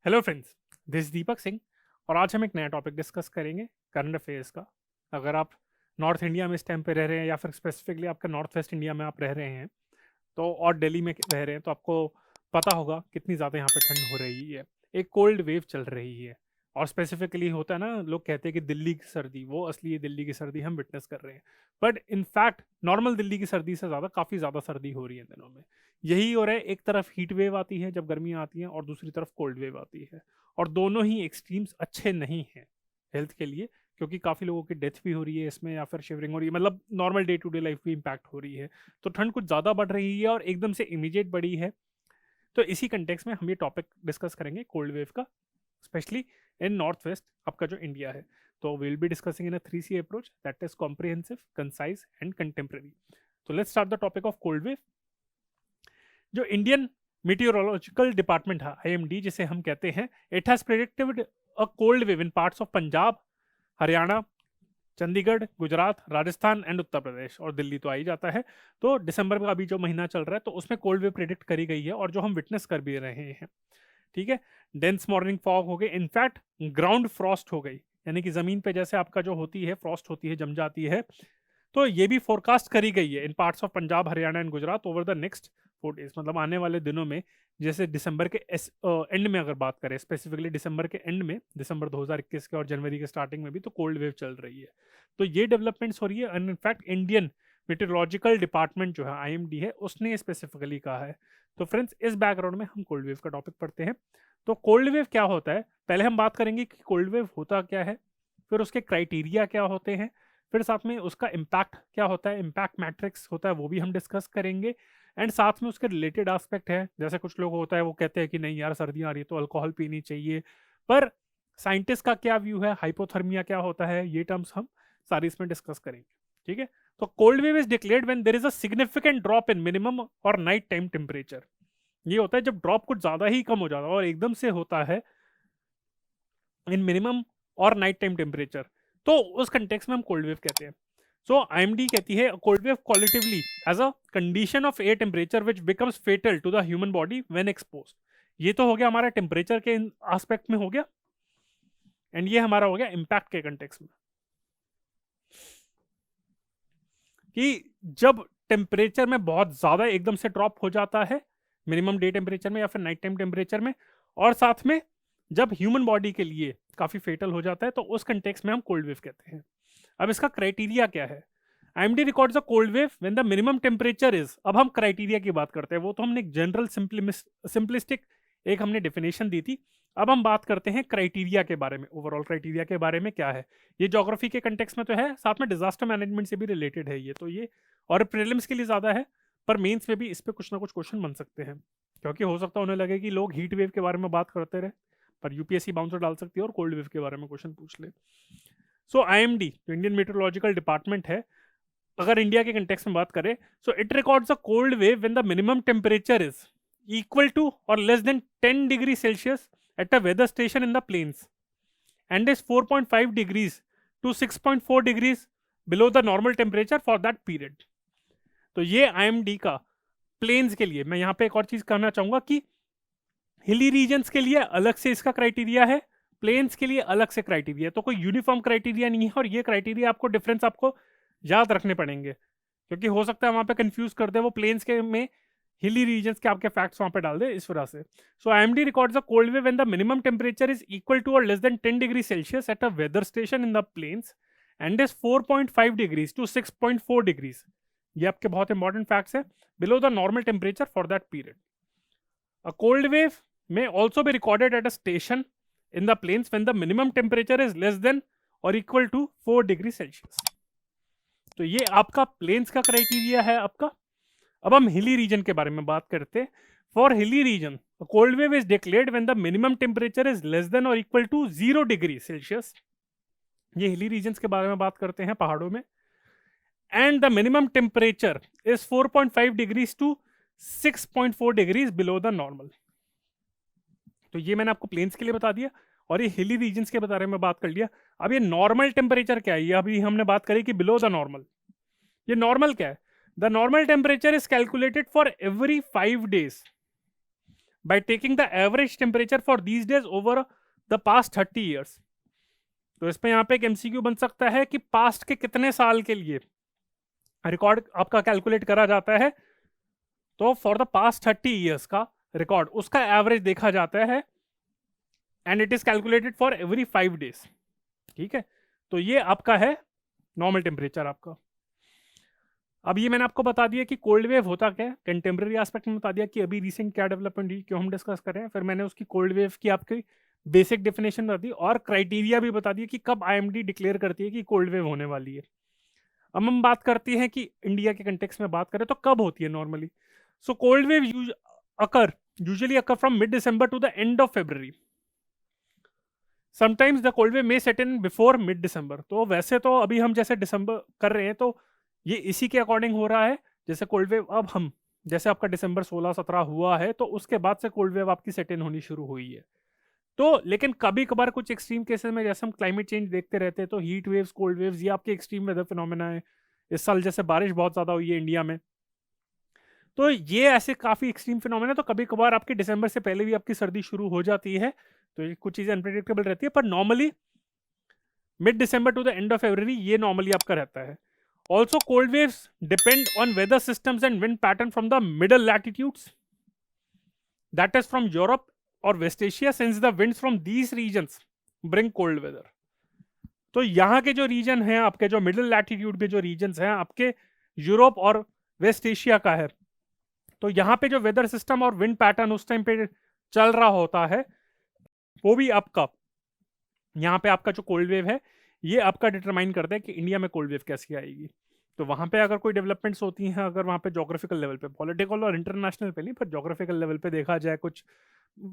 Hello friends, this Deepak Singh. और आज हम एक नया टॉपिक डिस्कस करेंगे करंट अफेयर्स का। अगर आप नॉर्थ इंडिया में इस टाइम पे रह रहे हैं या फिर स्पेसिफिकली आपका नॉर्थ वेस्ट इंडिया में आप रह रहे हैं तो और दिल्ली में रह रहे हैं तो आपको पता होगा कितनी ज़्यादा यहाँ पे ठंड हो रही है। एक कोल्ड वेव चल रही है और स्पेसिफिकली होता है ना, लोग कहते हैं कि दिल्ली की सर्दी, वो असली दिल्ली की सर्दी हम विटनेस कर रहे हैं। बट इनफैक्ट नॉर्मल दिल्ली की सर्दी से ज़्यादा काफ़ी ज़्यादा सर्दी हो रही है इन दिनों में। यही हो रहा है, एक तरफ हीट वेव आती है जब गर्मियाँ आती हैं और दूसरी तरफ कोल्ड वेव आती है। और दोनों ही एक्सट्रीम्स अच्छे नहीं हैं हेल्थ के लिए, क्योंकि काफ़ी लोगों की डेथ भी हो रही है इसमें या फिर शिवरिंग हो रही है, मतलब normal day to day life भी इम्पैक्ट हो रही है। तो ठंड कुछ ज़्यादा बढ़ रही है और एकदम से इमीडिएट बढ़ी है। तो इसी कंटेक्स में हम ये टॉपिक डिस्कस करेंगे कोल्ड वेव का, स्पेशली इन नॉर्थ वेस्ट आपका जो इंडिया है। तो will be discussing in a 3C approach, that is comprehensive, concise and contemporary. तो let's start the topic of cold wave. जो इंडियन मीटियोरोलॉजिकल डिपार्टमेंट है, IMD जिसे हम कहते हैं, it has predicted a cold wave in parts of Punjab, Haryana, Chandigarh, Gujarat, Rajasthan and Uttar Pradesh, और दिल्ली तो आ ही जाता है। तो दिसंबर का अभी जो महीना चल रहा है तो उसमें कोल्ड वेव प्रेडिक्ट करी गई है और जो हम विटनेस कर भी रहे हैं। ठीक है, डेंस मॉर्निंग फॉग हो गई, इनफैक्ट ग्राउंड फ्रॉस्ट हो गई, यानी कि जमीन पे जैसे आपका जो होती है फ्रॉस्ट होती है, जम जाती है। तो ये भी फोरकास्ट करी गई है in parts of Punjab, Haryana and Gujarat over the next 4 days, मतलब आने वाले दिनों में। जैसे दिसंबर के एंड में अगर बात करें, स्पेसिफिकली दिसंबर के एंड में, दिसंबर 2021 के और जनवरी के स्टार्टिंग में भी तो कोल्ड वेव चल रही है। तो ये डेवलपमेंट्स हो रही है and in fact Indian meteorological department जो है, IMD है, उसने स्पेसिफिकली कहा है। तो फ्रेंड्स, इस बैकग्राउंड में हम कोल्ड वेव का टॉपिक पढ़ते हैं। तो कोल्ड वेव क्या होता है, पहले हम बात करेंगे कि कोल्ड वेव होता क्या है, फिर उसके क्राइटेरिया क्या होते हैं, फिर साथ में उसका इम्पैक्ट क्या होता है, इम्पैक्ट मैट्रिक्स होता है वो भी हम डिस्कस करेंगे। एंड साथ में उसके रिलेटेड एस्पेक्ट है, जैसे कुछ लोग होता है वो कहते हैं कि नहीं यार सर्दियाँ आ रही है तो अल्कोहल पीनी चाहिए, पर साइंटिस्ट का क्या व्यू है, हाइपोथर्मिया क्या होता है, ये टर्म्स हम सारी इसमें डिस्कस करेंगे। ठीक है, तो cold wave is declared when there is a significant drop in minimum और नाइट टाइम टेम्परेचर। ये होता है जब ड्रॉप कुछ ज्यादा ही कम हो जाता है और एकदम से होता है इन मिनिमम और नाइट टाइम टेम्परेचर, तो उस कंटेक्स में हम कोल्ड वेव कहते हैं। सो IMD कहती है cold wave qualitatively as a condition of air temperature which becomes fatal to the human body when exposed. ये तो हो गया हमारा टेम्परेचर के एस्पेक्ट में हो गया, एंड ये हमारा हो गया इम्पैक्ट के कंटेक्स में, कि जब टेम्परेचर में बहुत ज्यादा एकदम से ड्रॉप हो जाता है मिनिमम डे टेम्परेचर में या फिर नाइट टाइम टेम्परेचर में, और साथ में जब ह्यूमन बॉडी के लिए काफी फेटल हो जाता है, तो उस कंटेक्स में हम कोल्ड वेव कहते हैं। अब इसका क्राइटेरिया क्या है, IMD records a cold wave when the minimum temperature is, अब हम क्राइटेरिया की बात करते हैं, वो तो हमने एक जनरल सिंपलिस्टिक एक हमने डेफिनेशन दी थी। अब हम बात करते हैं क्राइटेरिया के बारे में, ओवरऑल क्राइटेरिया के बारे में क्या है। ये ज्योग्राफी के कंटेक्स में तो है, साथ में डिजास्टर मैनेजमेंट से भी रिलेटेड है ये, तो ये और प्रीलिम्स के लिए ज्यादा है, पर मेंस में भी इस पे कुछ ना कुछ क्वेश्चन बन सकते हैं, क्योंकि हो सकता है उन्हें लगे कि लोग हीट वेव के बारे में बात करते रहे, पर UPSC बाउंसर डाल सकती है और कोल्ड वेव के बारे में क्वेश्चन पूछ ले। सो IMD जो इंडियन मेट्रोलॉजिकल डिपार्टमेंट है, अगर इंडिया के कंटेक्स में बात करें, so it records a cold wave when the minimum temperature is equal to or less than 10 degrees Celsius at a weather station in the plains and is 4.5 degrees to 6.4 degrees below the normal temperature for that period। तो ये IMD का planes के लिए। मैं यहाँ पे एक और चीज कहना चाहूंगा कि हिली रीजन्स के लिए अलग से इसका क्राइटेरिया है, प्लेन्स के लिए अलग से क्राइटेरिया है, तो कोई यूनिफॉर्म क्राइटेरिया नहीं है, और ये क्राइटेरिया आपको डिफरेंस आपको याद रखने पड़ेंगे, क्योंकि हो सकता है वहां पे कंफ्यूज कर दे वो प्लेन्स के में हिली रीजन्स के आपके फैक्ट्स वहां पे डाल दे इस वजह से। So IMD records a cold wave when the minimum temperature is equal to और less than 10 degree Celsius at a weather station in the plains and is 4.5 degrees to 6.4 degrees, ये आपके बहुत इंपॉर्टेंट फैक्ट्स है, below the normal temperature for that period. A cold wave may also be recorded at a station in the plains when the minimum temperature is less than or equal to 4 degrees Celsius। तो ये आपका planes का criteria है आपका। अब हम hilly region के बारे में बात करते हैं। For hilly region cold wave is declared when the minimum temperature is less than और इक्वल टू 0 डिग्री सेल्सियस। ये हिली रीजन्स के बारे में बात करते हैं, पहाड़ों में। And the minimum temperature is 4.5 degrees to 6.4 degrees below the normal. तो ये मैंने आपको प्लेन्स के लिए बता दिया और ये हिली रीजन्स के बारे में बात कर लिया। अब ये नॉर्मल टेम्परेचर क्या है, ये अभी हमने बात करी कि बिलो द नॉर्मल। ये नॉर्मल क्या है, the normal temperature is calculated for every 5 days by taking the average temperature for these days over the past 30 years. तो इस पे यहाँ पे एक एमसीक्यू बन सकता है कि पास्ट के कितने साल के लिए रिकॉर्ड आपका कैलकुलेट करा जाता है। तो फॉर द पास्ट 30 ईयर्स का रिकॉर्ड, उसका एवरेज देखा जाता है and it is calculated for every 5 days. ठीक है, तो ये आपका है नॉर्मल टेम्परेचर आपका। अब ये मैंने आपको बता दिया कि कोल्ड वेव होता क्या है, कंटेम्प्रेरी एस्पेक्ट में बता दिया कि अभी रिसेंट क्या डेवलपमेंट हुई, क्यों हम डिस्कस कर रहे हैं। फिर मैंने उसकी कोल्ड वेव की आपकी बेसिक डेफिनेशन बता दी और क्राइटेरिया भी बता दिया कि कब आईएमडी डिक्लेयर करती है कि कोल्ड वेव होने वाली है। अब हम बात करते हैं कि इंडिया के कंटेक्स्ट में बात करें तो कब होती है normally. So cold wave usually occur from mid December to the end of February. Sometimes the cold wave may set in before mid December. तो वैसे तो अभी हम जैसे दिसंबर कर रहे हैं तो ये इसी के अकॉर्डिंग हो रहा है। जैसे कोल्ड वेव अब हम जैसे आपका दिसंबर 16-17 हुआ है तो उसके बाद से कोल्ड वेव आपकी सेट इन होनी शुरू हुई है। तो लेकिन कभी कभार कुछ एक्सट्रीम केसेस में जैसे हम क्लाइमेट चेंज देखते रहते हैं तो हीट वेव्स, कोल्ड वेव्स, ये आपके एक्सट्रीम वेदर फिनोमेना है। इस साल जैसे बारिश बहुत ज़्यादा हुई है इंडिया में, तो ये ऐसे काफ़ी एक्सट्रीम फिनोमेना। तो कभी कभार आपके दिसंबर से पहले भी आपकी सर्दी शुरू हो जाती है, तो ये कुछ चीज़ें अनप्रेडिक्टेबल रहती है। पर normally mid December to the end of February ये नॉर्मली आपका रहता है। Also cold waves depend on weather systems and wind pattern from the middle latitudes, that is from Europe और west Asia, since the winds from these regions bring cold weather. तो यहाँ के जो reason हैं आपके, जो मिडिल लैटिट्यूड के जो रीजन्स हैं आपके यूरोप और वेस्ट एशिया का है, तो यहाँ पे जो वेदर सिस्टम और विंड पैटर्न उस टाइम पे चल रहा होता है वो भी आपका यहाँ पे आपका जो कोल्ड वेव है ये आपका डिटरमाइन करता है कि इंडिया में कोल्ड वेव कैसी आएगी। तो वहाँ पे अगर कोई डेवलपमेंट्स होती हैं, अगर वहाँ पे जोग्राफिकल लेवल पे, पॉलिटिकल और इंटरनेशनल पे नहीं, पर जोग्राफिकल लेवल पे देखा जाए कुछ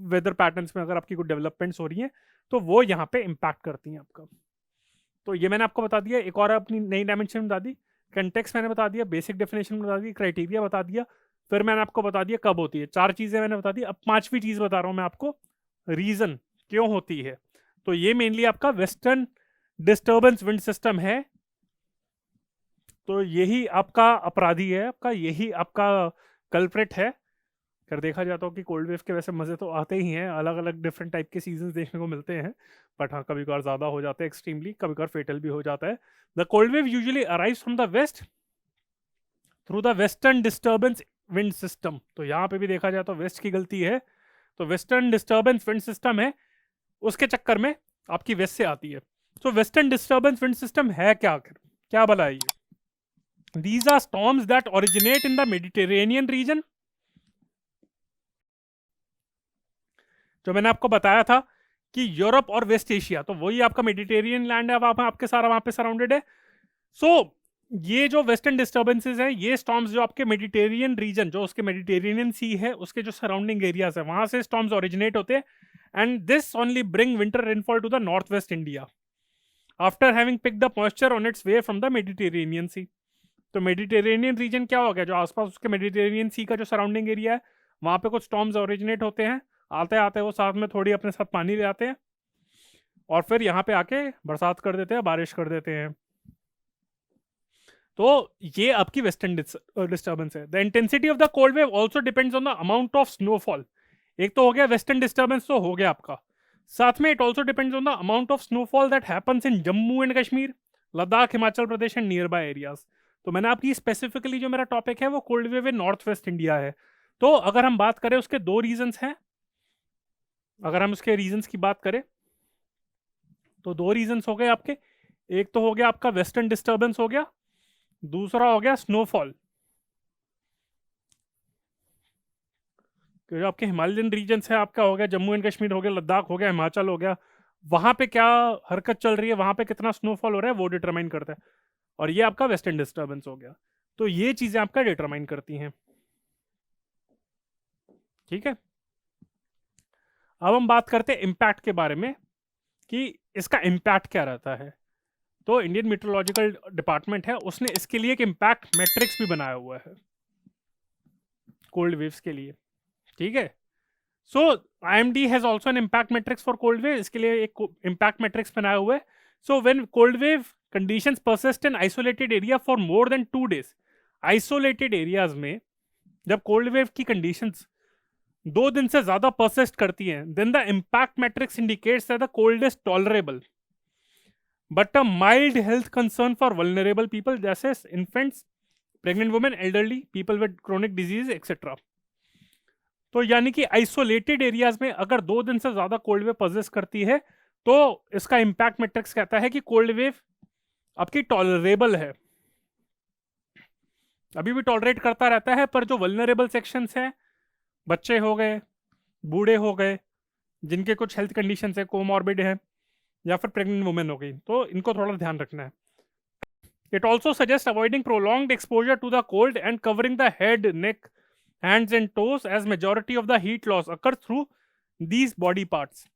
वेदर पैटर्न्स में अगर आपकी कुछ डेवलपमेंट्स हो रही हैं तो वो यहाँ पे इम्पैक्ट करती हैं आपका। तो ये मैंने आपको बता दिया। एक और अपनी नई डायमेंशन बता दी, कंटेक्स्ट मैंने बता दिया, बेसिक डेफिनेशन बता दी, क्राइटेरिया बता दिया, फिर मैंने आपको बता दिया कब होती है। 4 चीज़ें मैंने बता दी। अब 5वीं चीज़ बता रहा हूँ मैं आपको, रीज़न क्यों होती है। तो ये मेनली आपका वेस्टर्न डिस्टर्बेंस विंड सिस्टम है। तो यही आपका अपराधी है, आपका यही आपका कल्प्रिट है। कर देखा जाता हो कि कोल्ड वेव के वैसे मजे तो आते ही हैं, अलग अलग डिफरेंट टाइप के सीजन देखने को मिलते हैं, बट हाँ कभी कभार ज्यादा हो जाता है एक्सट्रीमली, कभी कभार फेटल भी हो जाता है। The cold wave usually arrives from the west through the western disturbance wind system. तो यहाँ पे भी देखा जाए तो वेस्ट की गलती है। तो वेस्टर्न डिस्टर्बेंस विंड सिस्टम है, उसके चक्कर में आपकी वेस्ट से आती है। तो वेस्टर्न डिस्टर्बेंस विंड सिस्टम है क्या आखिर, क्या भला है ये? These are storms that originate in the Mediterranean region। जो मैंने आपको बताया था कि यूरोप और वेस्ट एशिया, तो वही आपका मेडिटेरियन लैंड है, अब आपके सारा वहां पे सराउंडेड है। सो ये जो वेस्टर्न डिस्टर्बेंसेस हैं, ये स्टॉर्म्स जो आपके मेडिटेरियन रीजन, जो उसके मेडिटेरियन सी है उसके जो सराउंडिंग एरियाज है वहां से स्टॉर्म्स ओरिजिनेट होते हैं। And this only bring winter rainfall to the north west India after having pick the moisture on its way from the Mediterranean sea. तो मेडिटेरेनियन रीजन क्या हो गया, जो आसपास उसके मेडिटेरेनियन सी का जो सराउंडिंग एरिया है वहां पे कुछ स्टॉर्म्स ओरिजिनेट होते हैं, आते आते वो साथ में थोड़ी अपने साथ पानी ले आते हैं और फिर यहाँ पे आके बरसात कर देते हैं, बारिश कर देते हैं। तो ये आपकी वेस्टर्न डिस्टर्बेंस है। The intensity of the cold wave also depends on the amount of snowfall. एक तो हो गया वेस्टर्न डिस्टर्बेंस, तो हो गया आपका, साथ में it also depends on the amount of snowfall that happens in Jammu and Kashmir, Ladakh, Himachal Pradesh and near by areas. तो मैंने आपकी स्पेसिफिकली जो मेरा टॉपिक है वो कोल्ड वेव इन नॉर्थ वेस्ट इंडिया है। तो अगर हम बात करें उसके 2 रीजंस हैं, अगर हम उसके रीजंस की बात करें तो 2 रीजंस हो गए आपके। एक तो हो गया आपका वेस्टर्न डिस्टर्बेंस हो गया, दूसरा हो गया स्नोफॉल। जो आपके हिमालयन रीजन्स है, आपका हो गया जम्मू एंड कश्मीर हो गया, लद्दाख हो गया, हिमाचल हो गया, वहां पे क्या हरकत चल रही है, वहां पे कितना स्नोफॉल हो रहा है वो डिटरमाइन करता है। और ये आपका वेस्टर्न डिस्टर्बेंस हो गया। तो ये चीजें आपका डिटरमाइन करती हैं। ठीक है, अब हम बात करते हैं इम्पैक्ट के बारे में कि इसका इम्पैक्ट क्या रहता है। तो इंडियन मीटरोलॉजिकल डिपार्टमेंट है, उसने इसके लिए एक इम्पैक्ट मैट्रिक्स भी बनाया हुआ है कोल्ड वेव्स के लिए। ठीक है, सो IMD has also an impact matrix for cold wave, इसके लिए एक इम्पैक्ट मैट्रिक्स बनाया हुआ है। So when cold wave conditions persist in isolated area for more than 2 days, isolated areas में जब कोल्ड वेव की कंडीशंस 2 दिन से ज्यादा परसिस्ट करती है, then the impact matrix indicates that the cold is tolerable but a mild health concern for vulnerable people जैसे infants, pregnant women, elderly people with chronic disease etcetera. तो यानी कि आइसोलेटेड एरियाज में अगर 2 दिन से ज्यादा कोल्ड वेव परसिस्ट करती है तो इसका इम्पैक्ट मैट्रिक्स कहता है कि कोल्ड वेव आपकी टॉलरेबल है, अभी भी टॉलरेट करता रहता है। पर जो वल्नरेबल सेक्शंस हैं, बच्चे हो गए, बूढ़े हो गए, जिनके कुछ हेल्थ कंडीशंस है, कोमॉर्बिड है, या फिर प्रेग्नेंट वुमेन हो गई, तो इनको थोड़ा ध्यान रखना है। It also suggest avoiding prolonged exposure to the cold and covering the head, neck, hands and toes as majority of the heat loss occur through these body parts.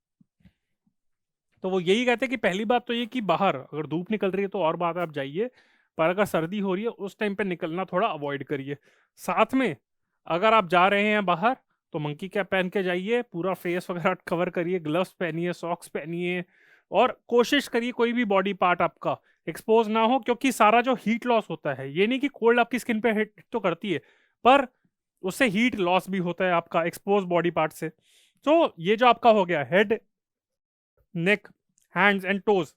तो वो यही कहते हैं कि पहली बात तो ये कि बाहर अगर धूप निकल रही है तो और बात आप जाइए, पर अगर सर्दी हो रही है उस टाइम पे निकलना थोड़ा अवॉइड करिए। साथ में अगर आप जा रहे हैं बाहर तो मंकी कैप पहन के जाइए, पूरा फेस वगैरह कवर करिए, ग्लव्स पहनिए, सॉक्स पहनिए, और कोशिश करिए कोई भी बॉडी पार्ट आपका एक्सपोज ना हो, क्योंकि सारा जो हीट लॉस होता है, ये नहीं कि कोल्ड आपकी स्किन पे हिट तो करती है, पर उससे हीट लॉस भी होता है आपका एक्सपोज बॉडी पार्ट से। तो ये जो आपका हो गया head, neck, hands and toes,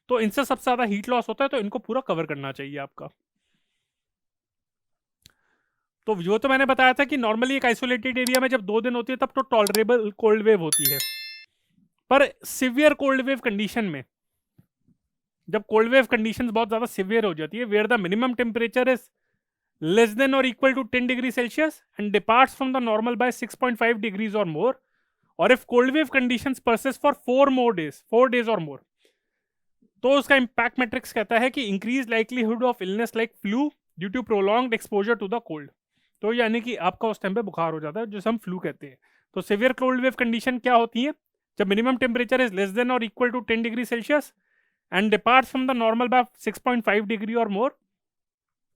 तो इनसे सबसे ज्यादा हीट लॉस होता है, तो इनको पूरा कवर करना चाहिए आपका। तो जो तो मैंने बताया था कि नॉर्मली एक आइसोलेटेड एरिया में जब 2 दिन होती है तब तो टॉलरेबल कोल्ड वेव होती है, पर सिवियर कोल्ड वेव कंडीशन में, जब कोल्ड वेव कंडीशंस बहुत ज्यादा सिवियर हो जाती है, where the minimum temperature is less than और equal to 10 degree Celsius and departs from the normal by 6.5 degrees और मोर, और if cold wave conditions persist for 4 days और मोर, तो उसका इंपैक्ट मैट्रिक्स कहता है कि increase likelihood of illness like flu due to prolonged exposure to the cold. तो यानी कि आपका उस टाइम पे बुखार हो जाता है, जिसे हम फ्लू कहते हैं। तो सिवियर कोल्ड वेव कंडीशन क्या होती है? जब minimum temperature is less than और equal to 10 degree Celsius and departs from the normal by 6.5 degree और मोर,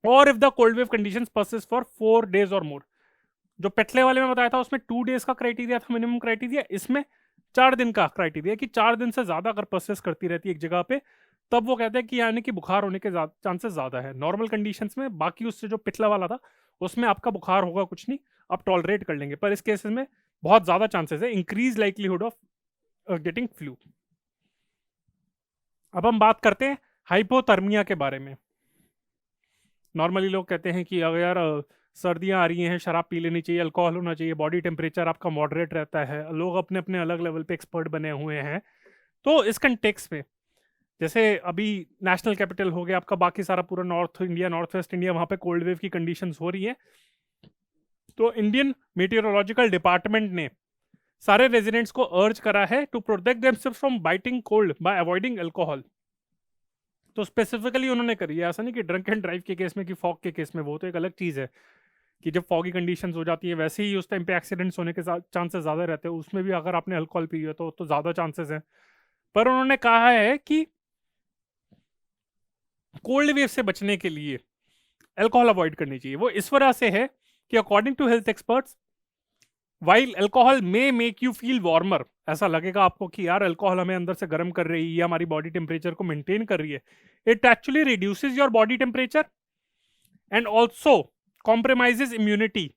और if the cold wave conditions persist for 4 days और मोर। जो पिछले वाले में बताया था उसमें 2 डेज का क्राइटेरिया था मिनिमम क्राइटेरिया, इसमें 4 दिन का क्राइटेरिया कि 4 दिन से ज्यादा अगर परसिस्ट करती रहती है एक जगह पे, तब वो कहते हैं कि यानी कि बुखार होने के चांसेस ज्यादा है नॉर्मल कंडीशंस में। बाकी उससे जो पिछला वाला था उसमें आपका बुखार होगा कुछ नहीं, आप टॉलरेट कर लेंगे, पर इस केसेस में बहुत ज्यादा चांसेस है, increase likelihood of getting flu. अब हम बात करते हैं हाइपोथर्मिया के बारे में। नॉर्मली लोग कहते हैं कि अगर यार सर्दियाँ आ रही हैं, शराब पी लेनी चाहिए, अल्कोहल होना चाहिए, बॉडी टेम्परेचर आपका मॉडरेट रहता है, लोग अपने अपने अलग लेवल पे एक्सपर्ट बने हुए हैं। तो इस कंटेक्स्ट में जैसे अभी नेशनल कैपिटल हो गया आपका, बाकी सारा पूरा north India, north west India, वहाँ पे कोल्ड वेव की कंडीशंस हो रही हैं। तो इंडियन मेटेरोलॉजिकल डिपार्टमेंट ने सारे रेजिडेंट्स को अर्ज करा है to protect themselves from biting cold by avoiding alcohol. तो स्पेसिफिकली उन्होंने करी है, ऐसा नहीं कि ड्रंक एंड ड्राइव के केस में कि फॉग के केस में, वो तो एक अलग चीज़ है कि जब फॉगी कंडीशंस हो जाती है वैसे ही उस टाइम पे एक्सीडेंट्स होने के चांसेस ज़्यादा रहते हैं, उसमें भी अगर आपने अल्कोहल पी है तो ज़्यादा चांसेस हैं। पर उन्होंने कहा है कि कोल्ड वेव से बचने के लिए अल्कोहल अवॉइड करनी चाहिए। वो इस वजह से है कि according to health experts, while alcohol may make you feel warmer, ऐसा लगेगा आपको कि यार अल्कोहल हमें अंदर से गर्म कर रही है, हमारी बॉडी टेम्परेचर को मेंटेन कर रही है, it actually reduces your body temperature and also compromises immunity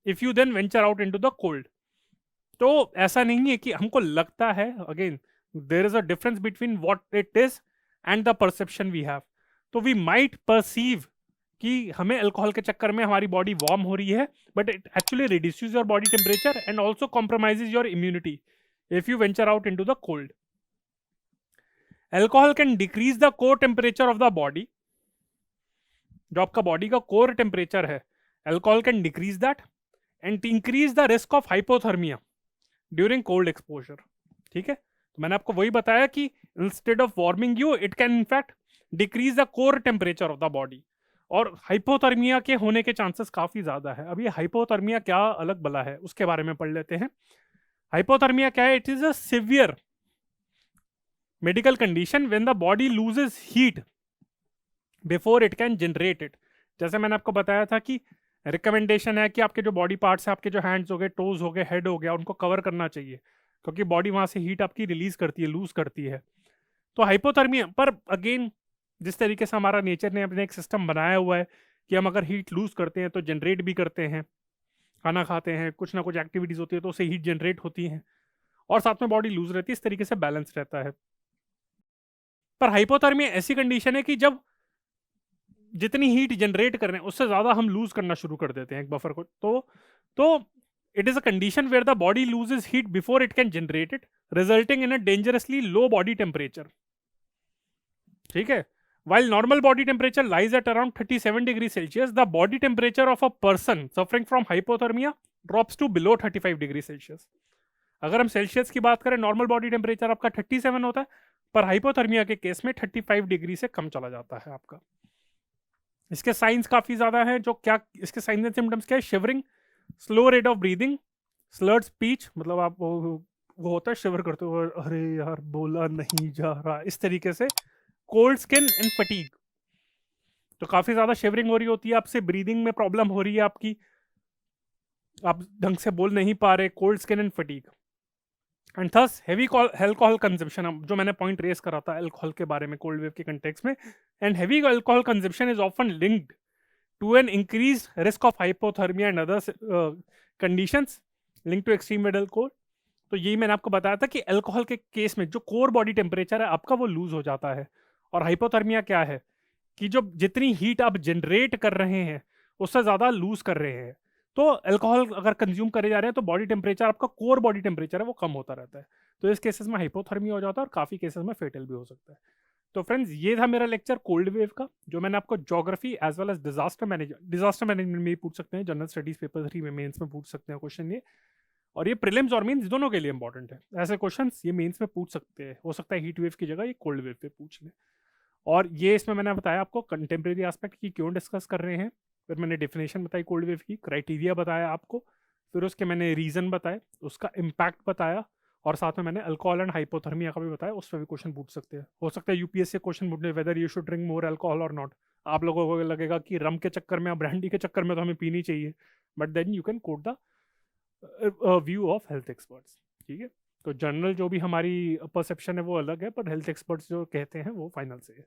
if you then venture out into the cold. तो ऐसा नहीं है कि हमको लगता है, again there is a difference between what it is and the perception we have. तो we might perceive कि हमें अल्कोहल के चक्कर में हमारी बॉडी वार्म हो रही है, but it actually reduces your body temperature and also compromises your immunity if you venture out into the cold. Alcohol can decrease the core temperature of the body, जो आपका body का core temperature है, alcohol can decrease that and increase the risk of hypothermia during cold exposure. ठीक है, तो मैंने आपको वही बताया कि instead of warming you, it can in fact decrease the core temperature of the body, और हाइपोथर्मिया के होने के चांसेस काफी ज्यादा है। अब ये हाइपोथर्मिया क्या अलग बला है उसके बारे में पढ़ लेते हैं। हाइपोथर्मिया क्या है? It is a severe medical condition when the body loses heat before it can generate it. जैसे मैंने आपको बताया था कि रिकमेंडेशन है कि आपके जो बॉडी पार्ट्स हैं, आपके जो हैंड्स हो गए, टोज हो गए, हेड हो गया, उनको कवर करना चाहिए, क्योंकि बॉडी वहां से हीट आपकी रिलीज करती है, लूज करती है। तो हाइपोथर्मिया, पर अगेन जिस तरीके से हमारा नेचर ने अपने एक सिस्टम बनाया हुआ है कि हम अगर हीट लूज करते हैं तो जनरेट भी करते हैं, खाना खाते हैं, कुछ ना कुछ एक्टिविटीज होती है तो उससे हीट जनरेट होती है और साथ में बॉडी लूज रहती है, इस तरीके से बैलेंस रहता है। पर हाइपोथर्मिया ऐसी कंडीशन है कि जब जितनी हीट जनरेट कर रहे हैं उससे ज्यादा हम लूज करना शुरू कर देते हैं एक बफर को, तो it is a condition where the body loses heat before it can generate it, resulting in a dangerously low body temperature. ठीक है, while normal body temperature lies at around 37 degrees Celsius, the body temperature of a person suffering from hypothermia drops to below 35 degrees Celsius. अगर हम Celsius की बात करें, normal body temperature आपका 37 होता है, पर हाइपोथर्मिया के केस में 35 डिग्री से कम चला जाता है आपका। इसके साइंस काफी ज्यादा हैं, जो क्या इसके साइंस एंड सिम्टम्स क्या है? Shivering, slow rate of breathing, slurred speech, मतलब आप वो होता है शिवर करते हुए, अरे यार बोला नहीं जा रहा, इस तरीके से, कोल्ड स्किन एंड फटीग, तो काफी ज्यादा शिवरिंग हो रही होती है आपसे, ब्रीदिंग में प्रॉब्लम हो रही है आपकी, आप ढंग से बोल नहीं पा रहे, cold skin and fatigue, and thus heavy alcohol consumption, जो मैंने पॉइंट रेस करा था अल्कोहल के बारे में कोल्ड वेव के कंटेक्स्ट में, and heavy alcohol consumption is often linked to an increase risk of hypothermia and other conditions link to extreme wet alcohol. तो यही मैंने आपको बताया था कि अल्कोहल के केस में जो कोर बॉडी टेम्परेचर है आपका वो लूज हो जाता है, और हाइपोथर्मिया क्या है कि जो जितनी हीट आप जनरेट कर रहे हैं उससे ज़्यादा लूज कर रहे हैं, तो अल्कोहल अगर कंज्यूम करे जा रहे हैं तो बॉडी टेम्परेचर, आपका कोर बॉडी टेम्परेचर है वो कम होता रहता है, तो इस केसेस में हाइपोथर्मिया हो जाता है और काफ़ी केसेस में फेटल भी हो सकता है। तो फ्रेंड्स, ये था मेरा लेक्चर कोल्ड वेव का, जो मैंने आपको geography as well as disaster management में भी पूछ सकते हैं, जनरल स्टडीज पेपर 3 में, मेंस में पूछ सकते हैं क्वेश्चन ये, और ये प्रीलिम्स और मेंस दोनों के लिए इंपॉर्टेंट है, ऐसे क्वेश्चंस ये मेंस में पूछ सकते हैं, हो सकता है हीट वेव की जगह ये कोल्ड वेव पे पूछ ले। और ये इसमें मैंने बताया आपको कंटेम्प्रेरी एस्पेक्ट की क्यों डिस्कस कर रहे हैं, फिर मैंने डेफिनेशन बताई कोल्ड वेव की, क्राइटेरिया बताया आपको, फिर उसके मैंने रीजन बताए, उसका इम्पैक्ट बताया, और साथ में मैंने अल्कोहल एंड हाइपोथर्मिया का भी बताया, उस पर भी क्वेश्चन पूछ सकते हैं, हो सकता है यूपीएससी क्वेश्चन पूछने whether you should drink more alcohol और नॉट। आप लोगों को लगेगा कि रम के चक्कर में, ब्रांडी के चक्कर में तो हमें पीनी चाहिए, but then you can quote the view of health experts. ठीक है, तो जनरल जो भी हमारी परसेप्शन है वो अलग है, पर हेल्थ एक्सपर्ट्स जो कहते हैं वो फाइनल से है।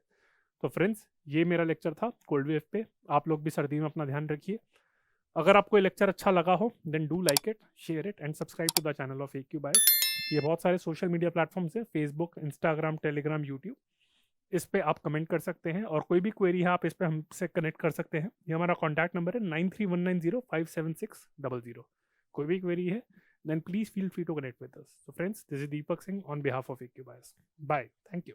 तो फ्रेंड्स, ये मेरा लेक्चर था कोल्ड वेव पे, आप लोग भी सर्दी में अपना ध्यान रखिए। अगर आपको ये लेक्चर अच्छा लगा हो then do like it, share it and subscribe to the channel of AQ bye. ये बहुत सारे सोशल मीडिया प्लेटफॉर्म्स हैं, फेसबुक, इंस्टाग्राम, टेलीग्राम, यूट्यूब, इस पे आप कमेंट कर सकते हैं, और कोई भी क्वेरी है आप इस पे हमसे कनेक्ट कर सकते हैं। ये हमारा कॉन्टैक्ट नंबर है 9319057600। कोई भी क्वेरी है then please feel free to connect with us. So friends, this is Deepak Singh on behalf of AQ Bias. Bye. Thank you.